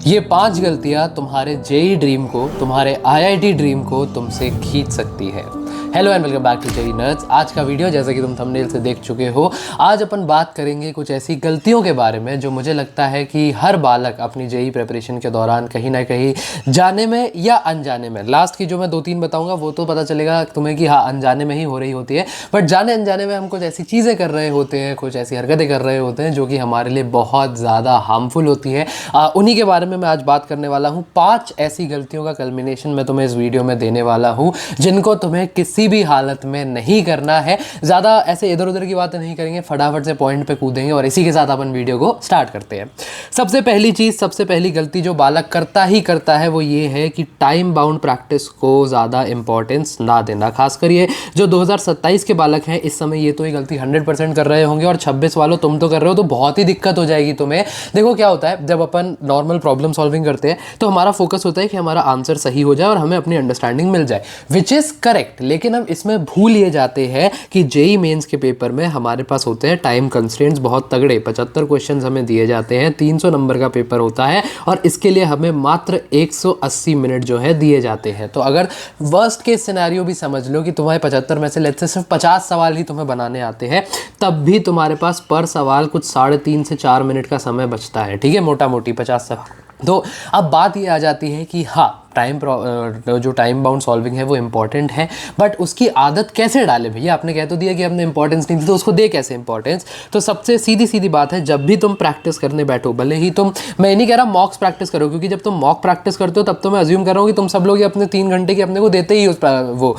ये 5 गलतियाँ तुम्हारे जेई ड्रीम को, तुम्हारे आईआईटी ड्रीम को तुमसे खींच सकती है। Hello and welcome back to JEE nerds. आज का वीडियो जैसा कि तुम थंबनेल से देख चुके हो, आज अपन बात करेंगे कुछ ऐसी गलतियों के बारे में जो मुझे लगता है कि हर बालक अपनी जेई प्रिपरेशन के दौरान कहीं ना कहीं जाने में या अनजाने में, लास्ट की जो मैं 2-3 बताऊंगा वो तो पता चलेगा तुम्हें कि हाँ अनजाने में ही हो रही होती है, बट जाने अनजाने में हम कुछ ऐसी चीज़ें कर रहे होते हैं, कुछ ऐसी हरकतें कर रहे होते हैं जो कि हमारे लिए बहुत ज़्यादा हार्मफुल होती है। उन्हीं के बारे में मैं आज बात करने वाला हूँ। 5 ऐसी गलतियों का कल्मिनेशन मैं तुम्हें इस वीडियो में देने वाला हूँ जिनको तुम्हें किसी भी हालत में नहीं करना है। ज़्यादा ऐसे इधर उधर की बातें नहीं करेंगे, फटाफट से पॉइंट पे कूदेंगे और इसी के साथ अपन वीडियो को स्टार्ट करते हैं। सबसे पहली चीज़, सबसे पहली गलती जो बालक करता है वो ये है कि टाइम बाउंड प्रैक्टिस को ज़्यादा इंपॉर्टेंस ना देना। खासकर ये जो 2027 के बालक हैं इस समय ये तो ये गलती 100% कर रहे होंगे, और 26 वालों तुम तो कर रहे हो तो बहुत ही दिक्कत हो जाएगी तुम्हें। देखो क्या होता है, जब अपन नॉर्मल प्रॉब्लम सॉल्विंग करते हैं तो हमारा फोकस होता है कि हमारा आंसर सही हो जाए और हमें अपनी अंडरस्टैंडिंग मिल जाए, विच इज़ करेक्ट। लेकिन हम इसमें भूल ये जाते हैं कि जेई मेंस के पेपर में हमारे पास होते हैं टाइम कंस्ट्रेंट्स बहुत तगड़े। 75 क्वेश्चंस हमें दिए जाते हैं, 300 नंबर का पेपर होता है और इसके लिए हमें मात्र 180 मिनट जो है दिए जाते हैं। तो अगर वर्स्ट केस सिनेरियो भी समझ लो कि तुम्हारे 75 में से लेट्स से सिर्फ 50 सवाल ही तुम्हें बनाने आते हैं, तब भी तुम्हारे पास पर सवाल कुछ 3.5 से 4 मिनट का समय बचता है। ठीक है, मोटा मोटी 50 सवाल। तो अब बात ये आ जाती है कि हाँ जो टाइम बाउंड सॉल्विंग है वो इंपॉर्टेंट है, बट उसकी आदत कैसे डाले भैया? आपने कह तो दिया कि हमने इंपॉर्टेंस नहीं दी, तो उसको दे कैसे इंपॉर्टेंस? तो सबसे सीधी बात है, जब भी तुम प्रैक्टिस करने बैठो, भले ही तुम, मैं नहीं कह रहा मॉक्स प्रैक्टिस करो, क्योंकि जब तुम मॉक प्रैक्टिस करते हो तब तो मैं अज्यूम कर रहा हूँ कि तुम सब लोग अपने 3 घंटे की अपने को देते ही वो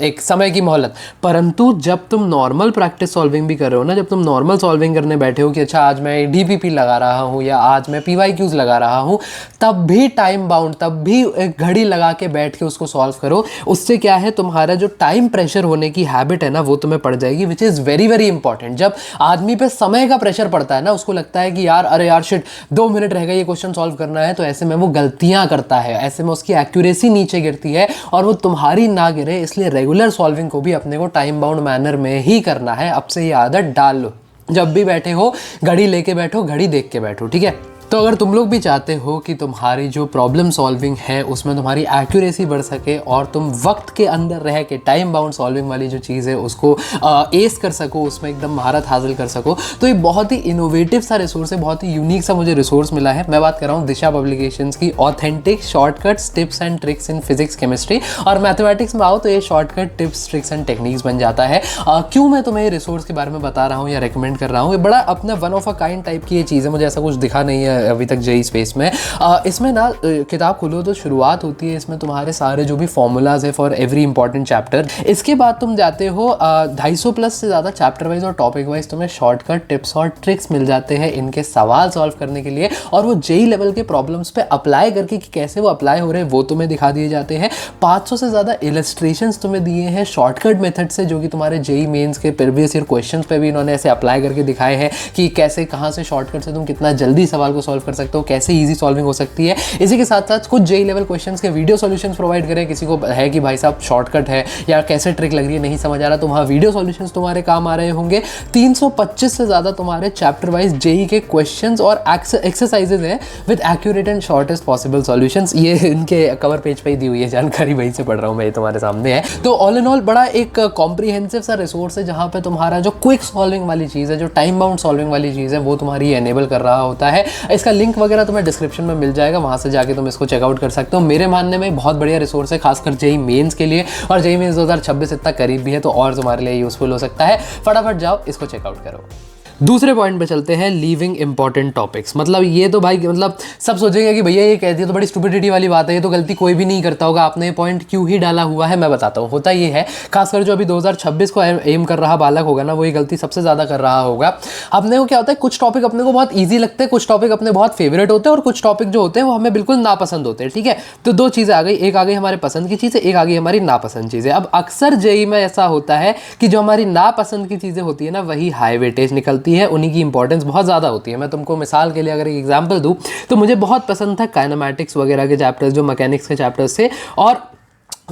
एक समय की मोहलत। परंतु जब तुम नॉर्मल प्रैक्टिस सॉल्विंग भी कर रहे हो ना, जब तुम नॉर्मल सॉल्विंग करने बैठे हो कि अच्छा आज मैं DPP लगा रहा हूँ या आज मैं PYQs लगा रहा हूँ, तब भी टाइम बाउंड, तब भी एक घड़ी लगा के बैठ के उसको सॉल्व करो। उससे क्या है, तुम्हारा जो टाइम प्रेशर होने की हैबिट है ना वो तुम्हें पड़ जाएगी, which is very very important. जब आदमी पे समय का प्रेशर पड़ता है ना, उसको लगता है कि यार अरे यार शिट 2 मिनट रह गए ये क्वेश्चन सॉल्व करना है, तो ऐसे में वो गलतियां करता है, ऐसे में उसकी एक्यूरेसी नीचे गिरती है और वो तुम्हारी ना गिरे, इसलिए रेगुलर सॉल्विंग को भी अपने को टाइम बाउंड मैनर में ही करना है। अब से ये आदत डाल लो, जब भी बैठे हो घड़ी लेके बैठो, घड़ी देख के बैठो। ठीक है, तो अगर तुम लोग भी चाहते हो कि तुम्हारी जो प्रॉब्लम सॉल्विंग है उसमें तुम्हारी एक्यूरेसी बढ़ सके और तुम वक्त के अंदर रह के टाइम बाउंड सॉल्विंग वाली जो चीज़ है उसको एस कर सको, उसमें एकदम महारत हासिल कर सको, तो ये बहुत ही इनोवेटिव सा रिसोर्स है, बहुत ही यूनिक सा मुझे रिसोर्स मिला है। मैं बात कर रहा हूँ दिशा पब्लिकेशंस की authentic shortcuts, tips and tricks in physics, chemistry और मैथमेटिक्स में आओ तो ये shortcut tips, tricks and techniques बन जाता है। क्यों मैं तुम्हें ये रिसोर्स के बारे में बता रहा हूँ या रिकमेंड कर रहा हूँ? ये बड़ा अपना one of a kind type की ये चीज़ है, मुझे ऐसा कुछ दिखा नहीं है अभी तक जेई स्पेस में। इसमें ना किताब खोलो तो शुरुआत होती है इसमें तुम्हारे सारे जो भी फॉर्मूलाज है फॉर एवरी इंपॉर्टेंट चैप्टर। इसके बाद तुम जाते हो 250 प्लस से ज़्यादा चैप्टर वाइज और टॉपिक वाइज तुम्हें शॉर्टकट टिप्स और ट्रिक्स मिल जाते हैं इनके सवाल सॉल्व करने के लिए, और वो जेई लेवल के प्रॉब्लम्स पे अप्लाई करके कि कैसे वो अप्लाई हो रहे हैं वो तुम्हें दिखा दिए जाते हैं। 500 से ज़्यादा इलस्ट्रेशंस तुम्हें दिए हैं शॉर्टकट मेथड से, जो कि तुम्हारे जेई मेंस के प्रीवियस ईयर क्वेश्चंस पे भी इन्होंने ऐसे अप्लाई करके दिखाए हैं कि कैसे कहाँ से शॉर्टकट से तुम कितना जल्दी सवाल को सॉल्व कर सकते हो, कैसे इजी सॉल्विंग हो सकती है। इसी के साथ साथ कुछ जेई लेवल क्वेश्चंस के वीडियो सॉल्यूशंस प्रोवाइड करें। किसी को है कि भाई साहब शॉर्टकट है या कैसे ट्रिक लग रही है नहीं समझ आ रहा, तो वहाँ वीडियो सॉल्यूशंस तुम्हारे काम आ रहे होंगे। 325 से ज़्यादा तुम्हारे चैप्टर वाइज जेई के क्वेश्चंस और एक्सरसाइजेज हैं with accurate and shortest possible solutions. ये इनके कवर पेज पे ही दी हुई है जानकारी, वहीं से पढ़ रहा हूँ मैं, तुम्हारे सामने है। तो ऑल इन ऑल बड़ा एक कॉम्प्रीहेंसिव सा रिसोर्स है जहाँ पे तुम्हारा जो क्विक सॉल्विंग वाली चीज़ है, जो टाइम बाउंड सॉल्विंग वाली चीज़ है, वो तुम्हारी एनेबल कर रहा होता है। इसका लिंक वगैरह तुम्हें डिस्क्रिप्शन में मिल जाएगा, वहाँ से जाके तुम इसको चेकआउट कर सकते हो। मेरे मानने में बहुत बढ़िया रिसोर्स है, खासकर जेई मेंस के लिए, और जेई मेंस 2026 इतना करीब भी है तो और तुम्हारे लिए यूजफुल हो सकता है। फटाफट जाओ इसको चेकआउट करो। दूसरे पॉइंट पे चलते हैं, लीविंग इंपॉर्टेंट टॉपिक्स। मतलब ये तो भाई मतलब सब सोचेंगे कि भैया ये कहती है तो बड़ी स्टुपिडिटी वाली बात है, ये तो गलती कोई भी नहीं करता होगा, आपने ये पॉइंट क्यों ही डाला हुआ है? मैं बताता हूँ। होता ये है, खासकर जो अभी 2026 को एम कर रहा बालक होगा ना, वो ये गलती सबसे ज़्यादा कर रहा होगा। अपने को क्या होता है, कुछ टॉपिक अपने को बहुत ईजी लगते हैं, कुछ टॉपिक अपने बहुत फेवरेट होते हैं, और कुछ टॉपिक जो होते हैं वो हमें बिल्कुल नापसंद होते हैं। ठीक है, तो 2 चीज़ें आ गई, एक आ गई हमारे पसंद की चीज़ें, एक आ गई हमारी नापसंद चीज़ें। अब अक्सर जेई में ऐसा होता है कि जो हमारी नापसंद की चीज़ें होती है ना, वही हाई वेटेज निकलती है, उन्हीं की इंपॉर्टेंस बहुत ज़्यादा होती है। मैं तुमको मिसाल के लिए अगर एक एग्जांपल दूं तो मुझे बहुत पसंद था काइनेमैटिक्स वगैरह के चैप्टर्स, जो मैकेनिक्स के चैप्टर्स थे, और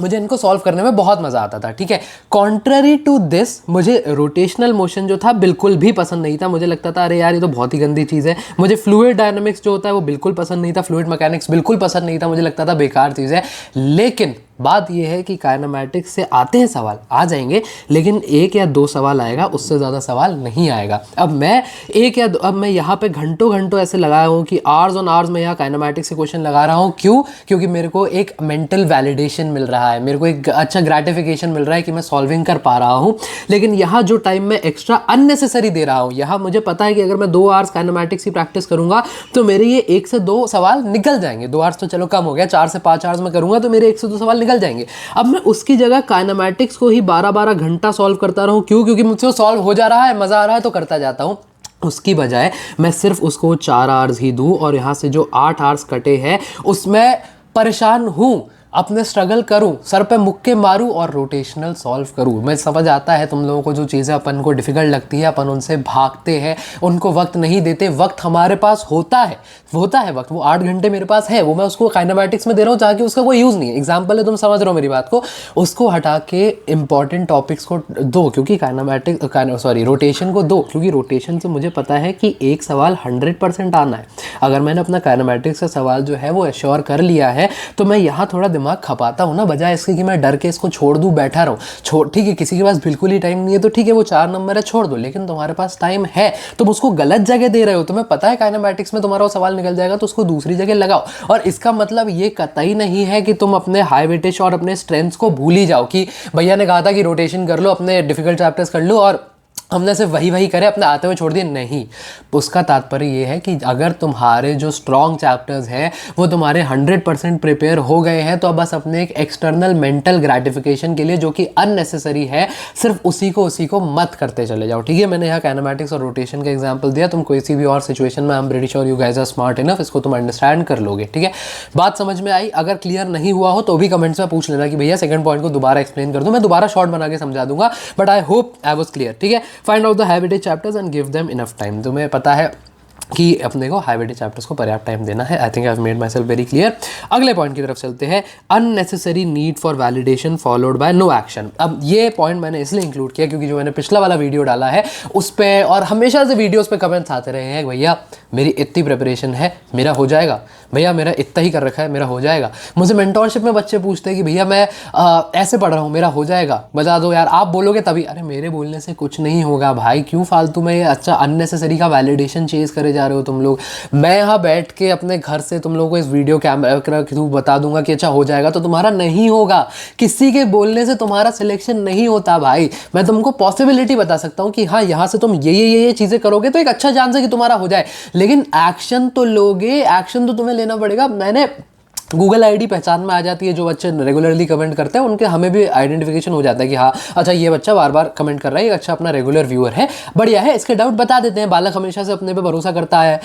मुझे इनको सॉल्व करने में बहुत मज़ा आता था, ठीक है। कॉन्ट्ररी टू दिस, मुझे रोटेशनल मोशन जो था बिल्कुल भी पसंद नहीं था। मुझे लगता था अरे यार ये तो बहुत ही गंदी चीज़ है। मुझे फ्लूइड डायनामिक्स जो होता है वो बिल्कुल पसंद नहीं था, फ्लूइड मैकेनिक्स बिल्कुल पसंद नहीं था, मुझे लगता था बेकार चीज़ है। लेकिन बात यह है कि काइनेमैटिक्स से आते हैं सवाल, आ जाएंगे, लेकिन एक या दो सवाल आएगा, उससे ज़्यादा सवाल नहीं आएगा। अब मैं यहाँ पे घंटों घंटों ऐसे लगाया हूँ कि आवर्स ऑन आवर्स मैं यहाँ काइनेमैटिक्स से क्वेश्चन लगा रहा हूँ। क्यों? क्योंकि मेरे को एक मेंटल वैलिडेशन मिल रहा है, मेरे को एक अच्छा ग्रेटिफिकेशन मिल रहा है कि मैं सॉल्विंग कर पा रहा हूँ। लेकिन यहाँ जो टाइम मैं एक्स्ट्रा अननेसेसरी दे रहा हूँ, यहाँ मुझे पता है कि अगर मैं 2 आवर्स काइनेमैटिक्स की प्रैक्टिस करूँगा तो मेरे ये 1 से 2 सवाल निकल जाएंगे। 2 आवर्स तो चलो कम हो गया, 4 से 5 आवर्स में करूँगा तो मेरे 1 से 2 सवाल निकल जाएंगे। अब मैं उसकी जगह काइनेमैटिक्स को ही 12-12 घंटा सॉल्व करता रहूं। क्यों? क्योंकि मुझसे सॉल्व हो जा रहा है, मज़ा आ रहा है तो करता जाता हूं। उसकी बजाय मैं सिर्फ उसको 4 आवर्स ही दूं और यहाँ से जो 8 आवर्स कटे हैं उसमें परेशान हूं, अपने स्ट्रगल करूं, सर पे मुक्के मारूं और रोटेशनल सॉल्व करूं। मैं समझ आता है तुम लोगों को जो चीज़ें अपन को डिफ़िकल्ट लगती है, अपन उनसे भागते हैं, उनको वक्त नहीं देते। वक्त हमारे पास होता है वक्त, वो 8 घंटे मेरे पास है, वो मैं उसको काइनेमैटिक्स में दे रहा हूँ ताकि उसका कोई यूज़ नहीं है। एग्जाम्पल है, तुम समझ रहे हो मेरी बात को। उसको हटा के इंपॉर्टेंट टॉपिक्स को दो, क्योंकि रोटेशन को दो, क्योंकि रोटेशन से मुझे पता है कि एक सवाल 100% आना है। अगर मैंने अपना काइनेमैटिक्स का सवाल जो है वो एश्योर कर लिया है तो मैं यहाँ थोड़ा दिमाग खपाता हूँ ना, बजाय इसके कि मैं डर के इसको छोड़ दूँ, बैठा रहूँ। ठीक है, किसी के पास बिल्कुल ही टाइम नहीं है तो ठीक है, वो 4 नंबर है, छोड़ दो। लेकिन तुम्हारे पास टाइम है, तुम उसको गलत जगह दे रहे हो। तुम्हें पता है काइनेमैटिक्स में तुम्हारा वो सवाल निकल जाएगा तो उसको दूसरी जगह लगाओ। और इसका मतलब ये कतई नहीं है कि तुम अपने हाई वेटेज और अपने स्ट्रेंथ्स को भूल ही जाओ कि भैया ने कहा था कि रोटेशन कर लो, अपने डिफिकल्ट चैप्टर्स कर लो और हमने सिर्फ वही करे, अपने आते हुए छोड़ दिए। नहीं, उसका तात्पर्य ये है कि अगर तुम्हारे जो स्ट्रॉन्ग चैप्टर्स हैं वो तुम्हारे 100% प्रिपेयर हो गए हैं तो अब बस अपने एक एक्सटर्नल मेंटल ग्रेटिफिकेशन के लिए, जो कि अननेसेसरी है, सिर्फ उसी को मत करते चले जाओ। ठीक है, मैंने यहाँ काइनेमैटिक्स और रोटेशन का एग्जाम्पल दिया। तुम कोई सी भी और सिचुएशन में, I am pretty sure you guys are smart enough, इसको तुम अंडरस्टैंड कर लोगे। ठीक है, बात समझ में आई? अगर क्लियर नहीं हुआ हो तो भी कमेंट्स में पूछ लेना कि भैया सेकंड पॉइंट को दोबारा एक्सप्लेन कर दूँ, मैं दोबारा शॉर्ट बना के समझा दूंगा। But I hope I was clear. ठीक है, find out the high weightage chapters and give them enough time. तुम्हें पता है कि अपने को हाई वेटेज चैप्टर्स को पर्याप्त टाइम देना है। I think I have made myself very clear. अगले पॉइंट की तरफ चलते हैं, unnecessary need for validation followed by no action. अब ये पॉइंट मैंने इसलिए इंक्लूड किया क्योंकि जो मैंने पिछला वाला वीडियो डाला है उस पर, और हमेशा से वीडियोस पे कमेंट्स आते रहे हैं, भैया मेरी इतनी प्रिपरेशन है, मेरा हो जाएगा, भैया मेरा इतना ही कर रखा है, मेरा हो जाएगा। मुझे मेंटोरशिप में बच्चे पूछते हैं कि भैया मैं ऐसे पढ़ रहा हूँ, मेरा हो जाएगा, बता दो यार, आप बोलोगे तभी। अरे मेरे बोलने से कुछ नहीं होगा भाई, क्यों फालतू में अच्छा अननेसेसरी का वैलिडेशन चेज करे जा रहे हो तुम लोग। मैं यहाँ बैठ के अपने घर से तुम लोगों को इस वीडियो कैमरा के थ्रू बता दूंगा कि अच्छा हो जाएगा, तो तुम्हारा नहीं होगा। किसी के बोलने से तुम्हारा सिलेक्शन नहीं होता भाई। मैं तुमको पॉसिबिलिटी बता सकता हूँ कि हाँ यहाँ से तुम ये चीज़ें करोगे तो एक अच्छा चांस है कि तुम्हारा हो जाए, लेकिन एक्शन तो लोगे, एक्शन तो तुम्हें लेना पड़ेगा। मैंने गूगल आईडी पहचान में आ जाती है, जो बच्चे रेगुलरली कमेंट करते हैं उनके हमें भी आइडेंटिफिकेशन हो जाता है कि हाँ अच्छा ये बच्चा बार बार कमेंट कर रहा है, ये अच्छा अपना रेगुलर व्यूअर है, बढ़िया है, इसके डाउट बता देते हैं। बालक हमेशा से अपने पे भरोसा करता है।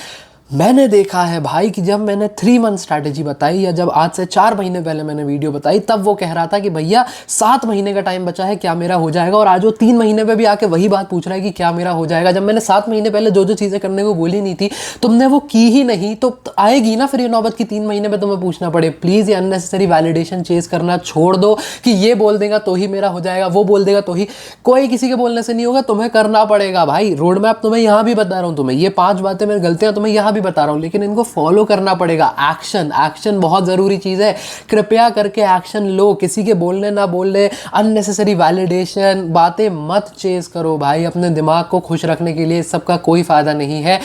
मैंने देखा है भाई कि जब मैंने 3 मंथ स्ट्रैटेजी बताई, या जब आज से 4 महीने पहले मैंने वीडियो बताई, तब वो कह रहा था कि भैया 7 महीने का टाइम बचा है, क्या मेरा हो जाएगा। और आज वो 3 महीने पे भी आके वही बात पूछ रहा है कि क्या मेरा हो जाएगा। जब मैंने 7 महीने पहले जो चीज़ें करने को बोली नहीं थी, तुमने वो की ही नहीं, तो आएगी ना फिर ये नौबत की 3 महीने में तुम्हें पूछना पड़े। प्लीज़ ये अननेसेसरी वैलिडेशन चेज करना छोड़ दो कि ये बोल देगा तो ही मेरा हो जाएगा, वो बोल देगा तो ही। कोई किसी के बोलने से नहीं होगा, तुम्हें करना पड़ेगा भाई। रोड मैप तुम्हें यहाँ भी बता रहा हूँ, तुम्हें ये 5 बातें, मेरी गलतियाँ तुम्हें यहाँ भी बता रहा हूँ, लेकिन को फॉलो करना पड़ेगा। एक्शन बहुत जरूरी चीज है। कृपया करके एक्शन लो, किसी के बोलने ना बोलने, अननेसेसरी वैलिडेशन बातें मत चेज करो भाई। अपने दिमाग को खुश रखने के लिए सबका कोई फायदा नहीं है,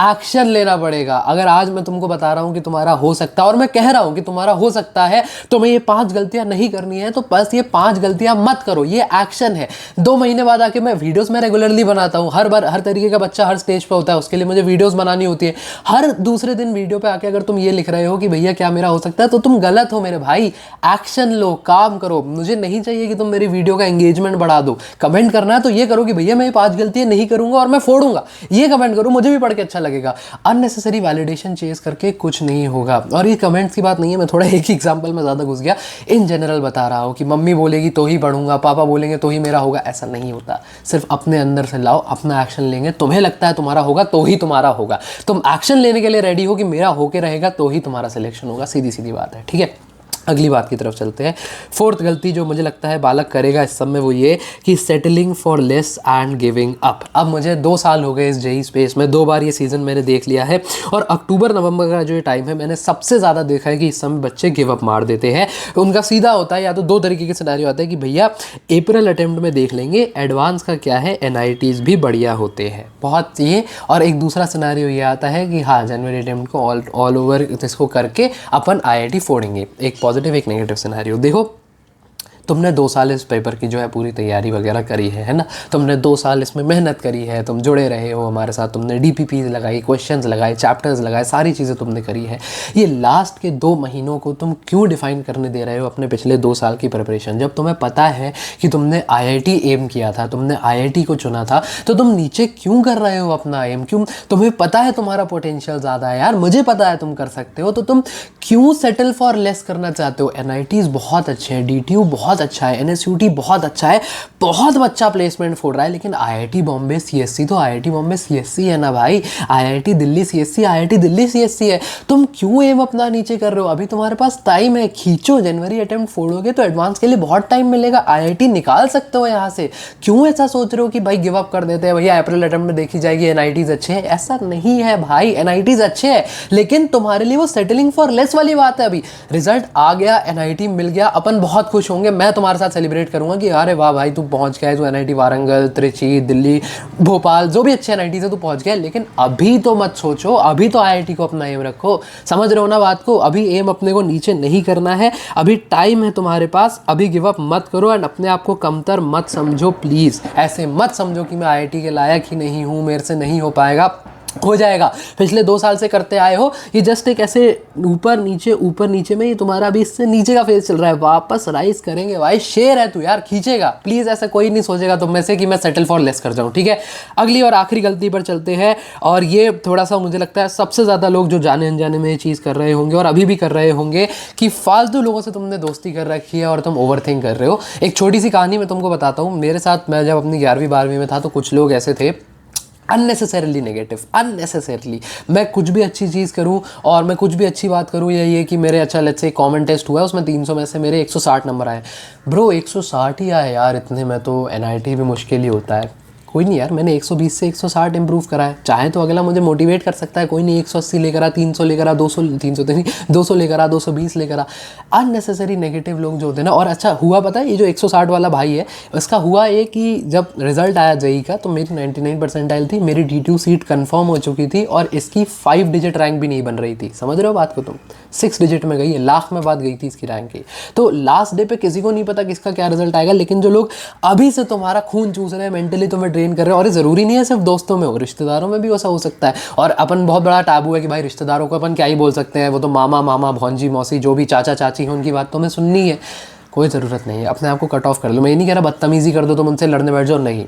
एक्शन लेना पड़ेगा। अगर आज मैं तुमको बता रहा हूं कि तुम्हारा हो सकता है, और मैं कह रहा हूं कि तुम्हारा हो सकता है, तुम्हें ये 5 गलतियां नहीं करनी है, तो बस ये 5 गलतियां मत करो, ये एक्शन है। 2 महीने बाद आके मैं वीडियोस में रेगुलरली बनाता हूं, हर बार हर तरीके का बच्चा हर स्टेज पे होता है, उसके लिए मुझे वीडियोस बनानी होती है। हर दूसरे दिन वीडियो पे आके अगर तुम ये लिख रहे हो कि भैया क्या मेरा हो सकता है, तो तुम गलत हो मेरे भाई। एक्शन लो, काम करो। मुझे नहीं चाहिए कि तुम मेरी वीडियो का एंगेजमेंट बढ़ा दो। कमेंट करना है तो ये करो कि भैया मैं 5 गलतियां नहीं करूंगा और मैं फोड़ूंगा, ये कमेंट करो, मुझे भी पढ़ के अच्छा लगेगा। अननेसेसरी वैलिडेशन चेज करके कुछ नहीं होगा। और ये कमेंट्स की बात नहीं है, मैं थोड़ा एक ही एग्जाम्पल में ज्यादा घुस गया। इन जनरल बता रहा हूँ कि मम्मी बोलेगी तो ही पढ़ूंगा, पापा बोलेंगे तो ही मेरा होगा, ऐसा नहीं होता। सिर्फ अपने अंदर से लाओ, अपना एक्शन लेंगे। तुम्हें लगता है तुम्हारा होगा तो ही तुम्हारा होगा। तुम एक्शन लेने के लिए रेडी हो कि मेरा होके रहेगा तो ही तुम्हारा सिलेक्शन होगा। सीधी सीधी बात है, ठीक है। अगली बात की तरफ चलते हैं। फोर्थ गलती जो मुझे लगता है बालक करेगा इस सब में वो ये कि settling for less and giving up. अब मुझे 2 साल हो गए इस जेई स्पेस में, 2 बार ये सीज़न मैंने देख लिया है और अक्टूबर नवंबर का जो ये टाइम है मैंने सबसे ज़्यादा देखा है कि इस समय बच्चे गिव अप मार देते हैं। उनका सीधा होता है या तो 2 तरीके के सिनेरियो आता है कि भैया अप्रैल अटेम्प्ट में देख लेंगे, एडवांस का क्या है NITs भी बढ़िया होते हैं बहुत ये, और एक दूसरा सिनेरियो ये आता है कि हाँ जनवरी अटेम्प्ट को ऑल ओवर इसको करके अपन IIT फोड़ेंगे। एक पॉजिटिव एक नेगेटिव सिनेरियो। देखो तुमने 2 साल इस पेपर की जो है पूरी तैयारी वगैरह करी है ना, तुमने 2 साल इसमें मेहनत करी है, तुम जुड़े रहे हो हमारे साथ, तुमने DPPs लगाई, क्वेश्चंस लगाए, चैप्टर्स लगाए, सारी चीज़ें तुमने करी है। ये लास्ट के 2 महीनों को तुम क्यों डिफाइन करने दे रहे हो अपने पिछले 2 साल की प्रिपरेशन? जब तुम्हें पता है कि तुमने IIT एम किया था, तुमने IIT को चुना था, तो तुम नीचे क्यों कर रहे हो अपना एम? क्यों? तुम्हें पता है तुम्हारा पोटेंशियल ज़्यादा है यार, मुझे पता है तुम कर सकते हो, तो तुम क्यों सेटल फॉर लेस करना चाहते हो? NITs बहुत अच्छे हैं, DTU बहुत अच्छा है, NSUT बहुत अच्छा है, बहुत बच्चा प्लेसमेंट फोड़ रहा है, लेकिन IIT बॉम्बे CSC तो IIT बॉम्बे CSC है ना भाई, IIT Delhi CSC IIT Delhi CSC है। तुम क्यों एम अपना नीचे कर रहे हो? अभी तुम्हारे पास टाइम है, खींचो। जनवरी अटेम्प्ट फोड़ोगे तो एडवांस के लिए बहुत टाइम मिलेगा, IIT निकाल सकते हो यहाँ से। क्यों ऐसा सोच रहे हो कि भाई गिव अप कर देते हैं, भैया अप्रैल अटेम्प्ट में देखी जाएगी, NITs अच्छे हैं? ऐसा नहीं है भाई, NITs अच्छे हैं, लेकिन तुम्हारे लिए वो सेटलिंग फॉर लेस वाली बात है। अभी रिजल्ट आ गया, NIT मिल गया, अपन बहुत खुश होंगे, मैं तुम्हारे साथ सेलिब्रेट करूंगा कि अरे वाह भाई तू पहुंच गया है, तू NIT वारंगल, त्रिची, दिल्ली, भोपाल, जो भी अच्छे NIT से तू पहुंच गया। लेकिन अभी तो मत सोचो, अभी तो IIT को अपना एम रखो। समझ रहे हो ना बात को? अभी एम अपने को नीचे नहीं करना है, अभी टाइम है तुम्हारे पास, अभी गिव अप मत करो एंड अपने आप को कमतर मत समझो प्लीज़। ऐसे मत समझो कि मैं IIT के लायक ही नहीं हूँ, मेरे से नहीं हो पाएगा, हो जाएगा। पिछले 2 साल से करते आए हो, ये जस्ट एक ऐसे ऊपर नीचे में, ये तुम्हारा अभी इससे नीचे का फेज चल रहा है, वापस राइज करेंगे भाई। शेर है तू यार, खींचेगा। प्लीज़ ऐसा कोई नहीं सोचेगा तुम में से कि मैं सेटल फॉर लेस कर जाऊँ, ठीक है? अगली और आखिरी गलती पर चलते हैं, और ये थोड़ा सा मुझे लगता है सबसे ज़्यादा लोग जो जाने अनजाने में ये चीज़ कर रहे होंगे और अभी भी कर रहे होंगे कि फालतू लोगों से तुमने दोस्ती कर रखी है और तुम ओवर थिंक कर रहे हो। एक छोटी सी कहानी मैं तुमको बताता हूँ। मेरे साथ, मैं जब अपनी 11वीं 12वीं में था तो कुछ लोग ऐसे थे अननेसेसरीली नेगेटिव, अननेसेसरीली। मैं कुछ भी अच्छी चीज़ करूं और मैं कुछ भी अच्छी बात करूं, या ये कि मेरे अच्छा लेट्स से कॉमन टेस्ट हुआ है, उसमें 300 में से मेरे 160 नंबर आए। ब्रो 160 ही आए यार, इतने में तो NIT भी मुश्किल ही होता है। कोई नहीं यार, मैंने 120 से 160 इंप्रूव करा है, चाहे तो अगला मुझे मोटिवेट कर सकता है। कोई नहीं, 180 लेकर आ, 300 लेकर आ, 200 लेकर आ, 220 लेकर आ। अननेसेसरी नेगेटिव लोग जो होते हैं ना। और अच्छा हुआ पता है, ये जो 160 वाला भाई है, उसका हुआ ये कि जब रिजल्ट आया जेई का तो मेरी 99 परसेंटाइल थी, मेरी DTU सीट कन्फर्म हो चुकी थी और इसकी 5 डिजिट रैंक भी नहीं बन रही थी। समझ रहे हो बात को तुम? 6 डिजिट में गई है, लाख में बात गई थी इसकी रैंक की। तो लास्ट डे पे किसी को नहीं पता किसका क्या रिजल्ट आएगा, लेकिन जो लोग अभी से तुम्हारा खून चूस रहे हैं, मेंटली तुम्हें ट्रेन कर रहे हो, और ज़रूरी नहीं है सिर्फ दोस्तों में हो, रिश्तेदारों में भी ऐसा हो सकता है। और अपन बहुत बड़ा टाबू है कि भाई रिश्तेदारों को अपन क्या ही बोल सकते हैं, वो तो मामा भौंजी मौसी जो भी चाचा चाची हैं उनकी बात तो हमें सुननी है। कोई ज़रूरत नहीं है, अपने आप को कट ऑफ कर लो। मैं ये नहीं कह रहा बदतमीज़ी कर दो, तुम उनसे लड़ने बैठ जाओ, नहीं,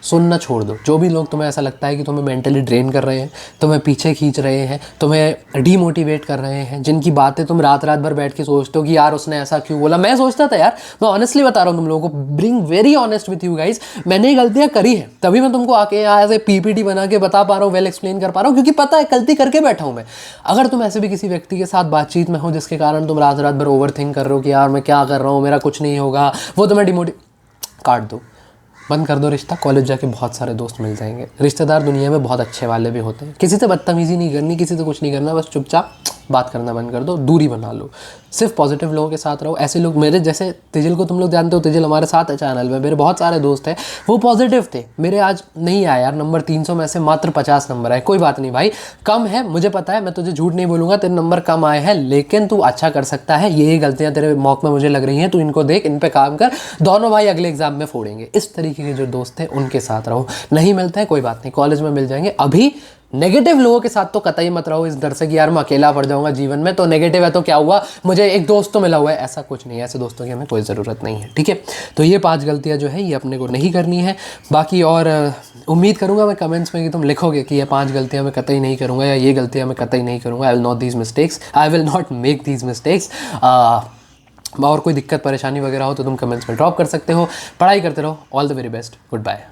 सुनना छोड़ दो। जो भी लोग तुम्हें ऐसा लगता है कि तुम्हें मेंटली ड्रेन कर रहे हैं, तुम्हें पीछे खींच रहे हैं, तुम्हें डीमोटिवेट कर रहे हैं, जिनकी बातें तुम रात भर बैठ के सोचते हो कि यार उसने ऐसा क्यों बोला। मैं सोचता था यार, मैं ऑनेस्टली बता रहा हूँ तुम लोगों को, being very honest with you guys, मैंने गलतियाँ करी है, तभी मैं तुमको आके यहाँ ऐसे PPT बना के बता पा रहा हूँ, वेल एक्सप्लेन कर पा रहा हूँ, क्योंकि पता है गलती करके बैठा हूँ मैं। अगर तुम ऐसे भी किसी व्यक्ति के साथ बातचीत में हो जिसके कारण तुम रात भर ओवर थिंक कर रहे हो कि यार मैं क्या कर रहा हूँ, मेरा कुछ नहीं होगा, वो तुम्हें काट दो, बंद कर दो रिश्ता। कॉलेज जाके बहुत सारे दोस्त मिल जाएंगे। रिश्तेदार दुनिया में बहुत अच्छे वाले भी होते हैं। किसी से बदतमीज़ी नहीं करनी, किसी से कुछ नहीं करना, बस चुपचाप बात करना बंद कर दो, दूरी बना लो, सिर्फ पॉजिटिव लोगों के साथ रहो। ऐसे लोग, मेरे जैसे तिजिल को तुम लोग जानते हो, तिजिल हमारे साथ है चैनल में, मेरे बहुत सारे दोस्त हैं, वो पॉजिटिव थे। मेरे आज नहीं आया यार नंबर 300 में से मात्र 50 नंबर आए। कोई बात नहीं भाई, कम है, मुझे पता है, मैं तुझे झूठ नहीं बोलूँगा, तेरे नंबर कम आए हैं, लेकिन तू अच्छा कर सकता है। ये गलतियाँ तेरे मौके में मुझे लग रही हैं, तू इनको देख, इन पर काम कर, दोनों भाई अगले एग्जाम में फोड़ेंगे। इस तरीके के जो दोस्त हैं उनके साथ रहो। नहीं मिलते हैं कोई बात नहीं, कॉलेज में मिल जाएंगे। अभी नेगेटिव लोगों के साथ तो कतई मत रहो इस डर से कि यार मैं अकेला पड़ जाऊंगा जीवन में, तो नेगेटिव है तो क्या हुआ, मुझे एक दोस्त तो मिला हुआ है, ऐसा कुछ नहीं है। ऐसे दोस्तों की हमें कोई ज़रूरत नहीं है, ठीक है? तो ये 5 गलतियां जो है ये अपने को नहीं करनी है। बाकी और उम्मीद करूंगा मैं कमेंट्स में कि तुम लिखोगे कि ये 5 गलतियां मैं कतई नहीं करूँगा या ये गलतियाँ मैं कतई नहीं करूँगा। I will not make these mistakes. और कोई दिक्कत परेशानी वगैरह हो तो तुम कमेंट्स में ड्रॉप कर सकते हो। पढ़ाई करते रहो। All the very best. Good bye.